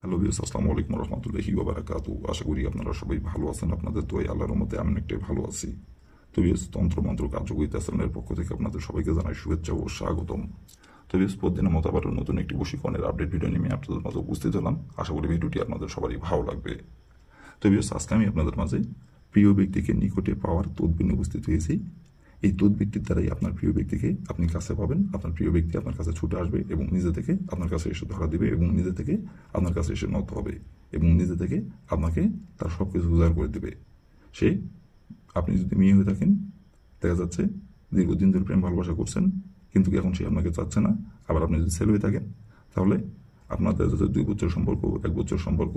Hello viewers, আসসালামু আলাইকুম রহমতুল্লাহি ওয়া বারাকাতুহু। আশা করি আপনারা সবাই ভালো আছেন। আপনাদের দোয়ায় আল্লাহর রহমতে আমি অনেকটাই ভালো আছি। তো ভিউয়ার্স, তন্ত্রমন্ত্র কার্যকরিতা চ্যানেলের পক্ষ থেকে আপনাদের সবাইকে জানাই শুভেচ্ছা ও স্বাগতম। তো ভিউয়ার্স, প্রতিদিনের মতো আবার নতুন একটি বশীকরণের আপডেট ভিডিও নিয়ে আপনাদের মাঝে উপস্থিত হলাম। আশা করি ভিডিওটি আপনাদের সবারই ভালো লাগবে। তো ভিউয়ার্স, আজকে আমি আপনাদের মাঝে প্রিয় ব্যক্তিকে নিকটে পাওয়ার তদবির নিয়ে উপস্থিত হয়েছি। এই তদবিরটির দ্বারাই আপনার প্রিয় ব্যক্তিকে আপনি কাছে পাবেন। আপনার প্রিয় ব্যক্তি আপনার কাছে ছুটে আসবে এবং নিজে থেকে আপনার কাছে এসে ধরা দিবে এবং নিজে থেকে আপনার কাছে এসে নত হবে এবং নিজে থেকে আপনাকে তার সব কিছু উজাড় করে দেবে। সে, আপনি যদি মেয়ে হয়ে থাকেন, দেখা যাচ্ছে দীর্ঘদিন ধরে প্রেম ভালোবাসা করছেন, কিন্তু এখন সে আপনাকে চাচ্ছে না। আবার আপনি যদি ছেলে হয়ে থাকেন, তাহলে আপনার দেখা যাচ্ছে 2 বছর সম্পর্ক, 1 বছর সম্পর্ক,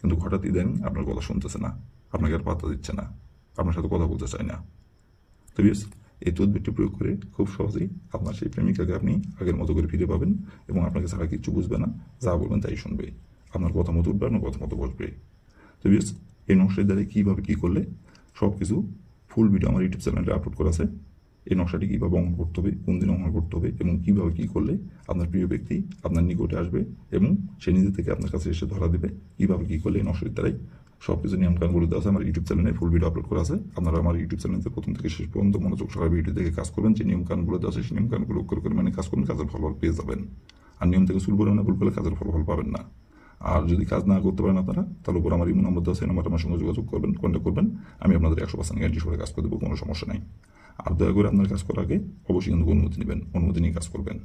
কিন্তু হঠাৎ ইদানিং আপনার কথা শুনতেছে না, আপনাকে আর পাত্তা দিচ্ছে না, আপনার সাথে কথা বলতে চায় না। তো বিয়ার্স, এই তদবিরটি প্রয়োগ করে খুব সহজেই আপনার সেই প্রেমিকাকে আপনি আগের মতো করে ফিরে পাবেন এবং আপনাকে ছাড়া কিচ্ছু বুঝবে না, যা বলবেন তাই শুনবে, আপনার কথা মতো উঠবে, আপনার কথা মতো বসবে। তো বিয়ার্স, এই নকশার দ্বারা কীভাবে কী করলে সব কিছু ফুল ভিডিও আমার ইউটিউব চ্যানেলে আপলোড করা আছে। এই নকশাটি কীভাবে অঙ্কন করতে হবে, কোন দিন অঙ্কন করতে হবে এবং কীভাবে কী করলে আপনার প্রিয় ব্যক্তি আপনার নিকটে আসবে এবং সে নিজে থেকে আপনার কাছে এসে ধরা দেবে, কীভাবে কী করলে এই নকশাটির দ্বারাই সব কিছু নিয়মকানুনগুলো দেওয়া আছে আমার ইউটিউব চ্যানেলে ফুল ভিডিও আপলোড করা আছে। আপনারা আমার ইউটিউব চ্যানেলে প্রথম থেকে শেষ পর্যন্ত মনোযোগ সহকারে ভিডিও দেখে কাজ করবেন। যে নিয়মকানুনগুলো দেওয়া আছে সেই নিয়মকানুনগুলো করে মানে কাজ করবেন, কাজের ফলাফল পেয়ে যাবেন। আর নিয়ম থেকে চুল পরিমাণে ভুল করলে কাজের ফলাফল পাবেন না। আর যদি কাজ না করতে পারেন আপনারা, তাহলে উপর আমার ইমো নম্বর দেওয়া আছে, এই নাম্বারে আমার সঙ্গে যোগাযোগ করবেন, কন্ট্যাক্ট করবেন। আমি আপনাদের 100% গ্যারান্টি সহকারে কাজ করে দেবো, কোনো সমস্যা নাই। আর দয়া করে আপনার কাজ করার আগে অবশ্যই কিন্তু অনুমতি নেবেন, অনুমতি নিয়ে কাজ করবেন।